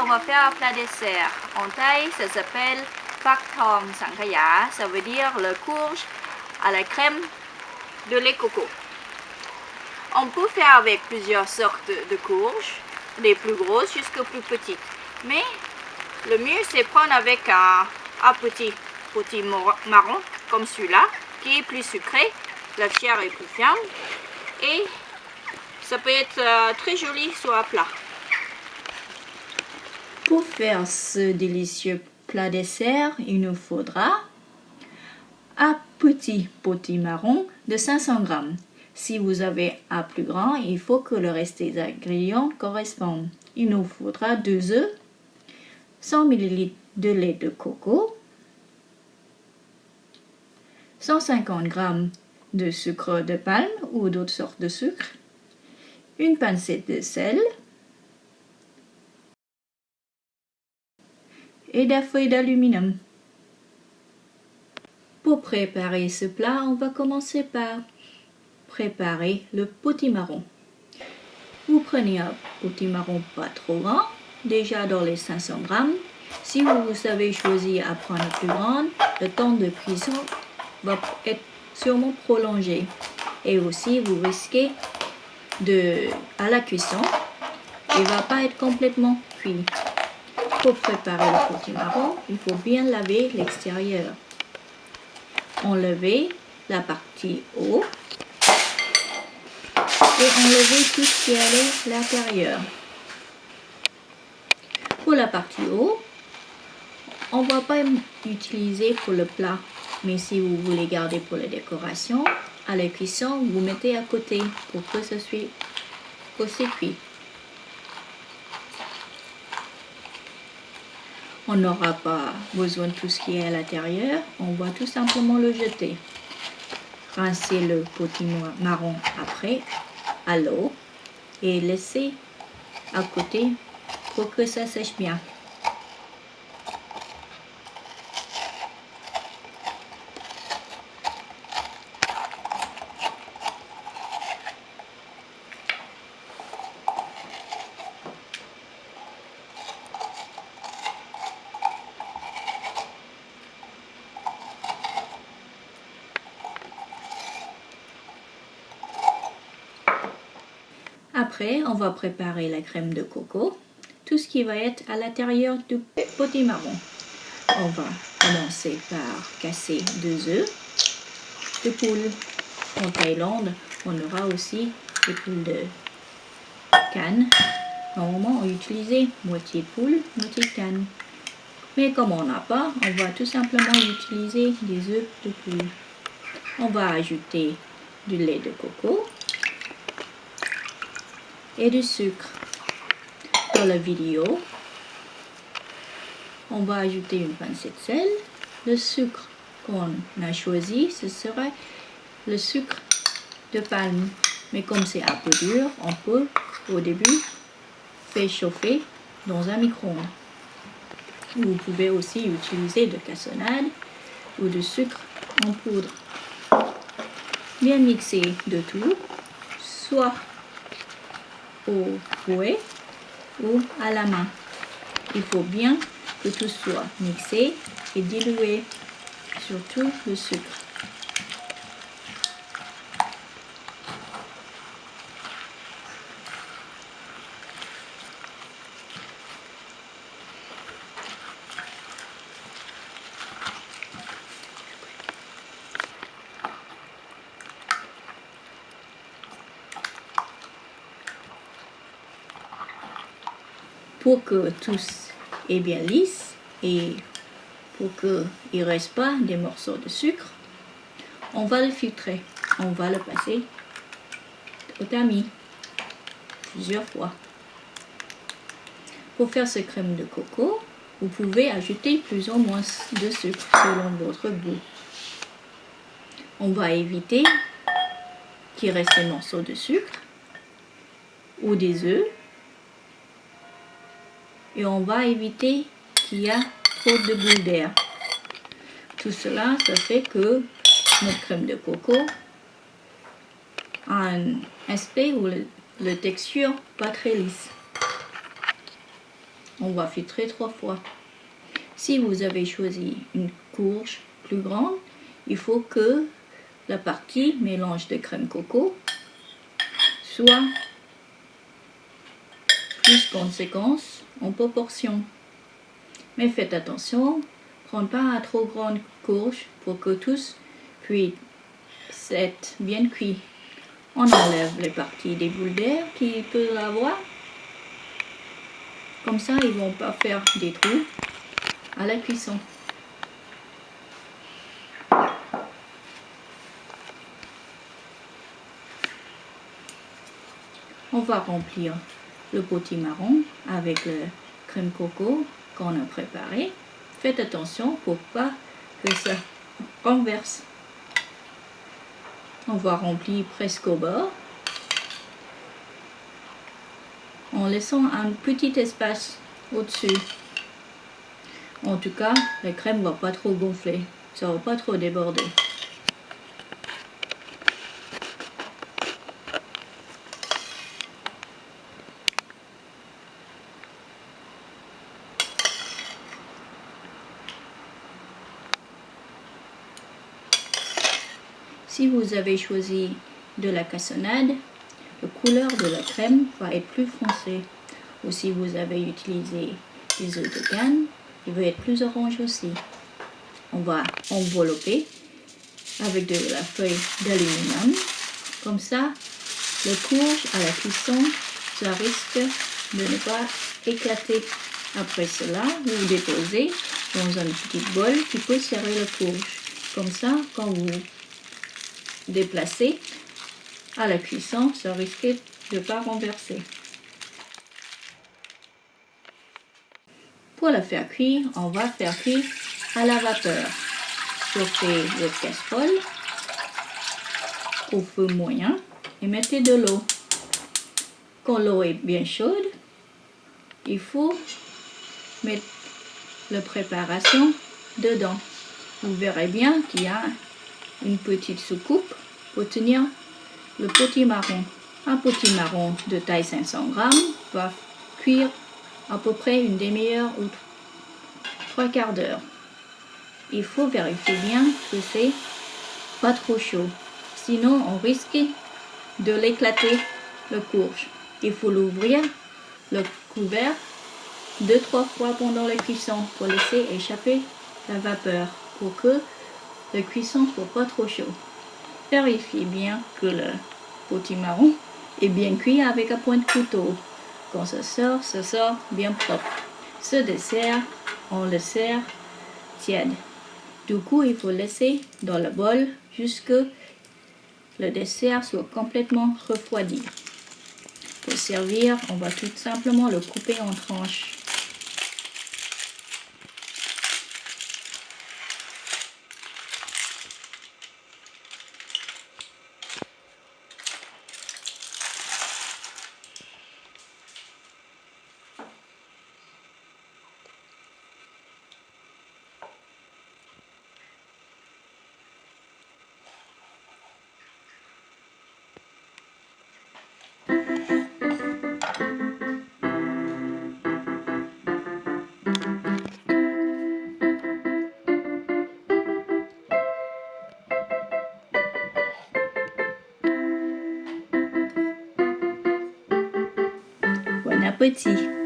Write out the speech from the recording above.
on va faire un plat dessert. En thaï, ça s'appelle Phak Thong Sankaya. Ça veut dire le courge à la crème de lait coco. On peut faire avec plusieurs sortes de courges, des plus grosses jusqu'aux plus petites. Mais le mieux, c'est prendre avec un petit marron, comme celui-là, qui est plus sucré. La chair est plus ferme. Et ça peut être très joli sur un plat. Pour faire ce délicieux plat dessert, il nous faudra un petit potimarron de 500 g. Si vous avez un plus grand, il faut que le reste des ingrédients correspondent. Il nous faudra 2 œufs, 100 ml de lait de coco, 150 g de sucre de palme ou d'autres sortes de sucre, une pincée de sel et des feuilles d'aluminium. Pour préparer ce plat, on va commencer par préparer le potimarron. Vous prenez un potimarron pas trop grand, déjà dans les 500 g. Si vous avez choisi à prendre plus grand, le temps de cuisson va être sûrement prolongé. Et aussi, vous risquez à la cuisson, il ne va pas être complètement cuit. Pour préparer le potimarron, il faut bien laver l'extérieur. Enlever la partie haut et enlever tout ce qui est à l'intérieur. Pour la partie haut, on ne va pas utiliser pour le plat, mais si vous voulez garder pour la décoration, à la cuisson, vous mettez à côté pour que ce soit aussi cuit. On n'aura pas besoin de tout ce qui est à l'intérieur, on va tout simplement le jeter. Rincer le potimarron après à l'eau et laisser à côté pour que ça sèche bien. Après, on va préparer la crème de coco, tout ce qui va être à l'intérieur du potimarron. On va commencer par casser 2 œufs de poule. En Thaïlande, on aura aussi des poules de canne. Normalement, on utilise moitié poule, moitié canne. Mais comme on n'a pas, on va tout simplement utiliser des œufs de poule. On va ajouter du lait de coco et du sucre. Dans la vidéo, on va ajouter une pincée de sel. Le sucre qu'on a choisi, ce sera le sucre de palme. Mais comme c'est un peu dur, on peut au début faire chauffer dans un micro-ondes. Vous pouvez aussi utiliser de cassonade ou de sucre en poudre. Bien mixer de tout, soit au fouet ou à la main. Il faut bien que tout soit mixé et dilué, surtout le sucre. Pour que tout est bien lisse et pour qu'il ne reste pas des morceaux de sucre, on va le filtrer. On va le passer au tamis plusieurs fois. Pour faire ce crème de coco, vous pouvez ajouter plus ou moins de sucre selon votre goût. On va éviter qu'il reste des morceaux de sucre ou des œufs. Et on va éviter qu'il y a trop de bulles d'air. Tout cela, ça fait que notre crème de coco a un aspect où la texture pas très lisse. on va filtrer 3 fois. Si vous avez choisi une courge plus grande, il faut que la partie mélange de crème coco soit plus conséquence en proportion. Mais faites attention, prends pas une trop grande courge pour que tous puissent être bien cuits. On enlève les parties des boules d'air qui peuvent avoir. Comme ça, ils vont pas faire des trous à la cuisson. On va remplir le potimarron avec le crème coco qu'on a préparé. Faites attention pour pas que ça renverse. On va remplir presque au bord, en laissant un petit espace au-dessus. En tout cas, la crème ne va pas trop gonfler, ça ne va pas trop déborder. Si vous avez choisi de la cassonade, la couleur de la crème va être plus foncée. Ou si vous avez utilisé des œufs de canne, il va être plus orange aussi. On va envelopper avec de la feuille d'aluminium. Comme ça, le courge à la cuisson, ça risque de ne pas éclater. Après cela, vous déposez dans un petit bol qui peut serrer le courge. Comme ça, quand vous déplacer à la cuisson, ça risque de ne pas renverser. Pour la faire cuire, on va faire cuire à la vapeur. Chauffez votre casserole au feu moyen et mettez de l'eau. Quand l'eau est bien chaude, il faut mettre la préparation dedans. Vous verrez bien qu'il y a une petite soucoupe pour tenir le potimarron. Un potimarron de taille 500 grammes va cuire à peu près une demi-heure ou 3/4 d'heure. Il faut vérifier bien que c'est pas trop chaud. Sinon, on risque de l'éclater, le courge. Il faut l'ouvrir, le couvert, 2-3 fois pendant la cuisson pour laisser échapper la vapeur pour que la cuisson soit pas trop chaud. Vérifiez bien que le potimarron est bien cuit avec un point de couteau. Quand ça sort bien propre. Ce dessert, on le sert tiède. Du coup, il faut laisser dans le bol jusque le dessert soit complètement refroidi. Pour servir, on va tout simplement le couper en tranches. Bon appétit!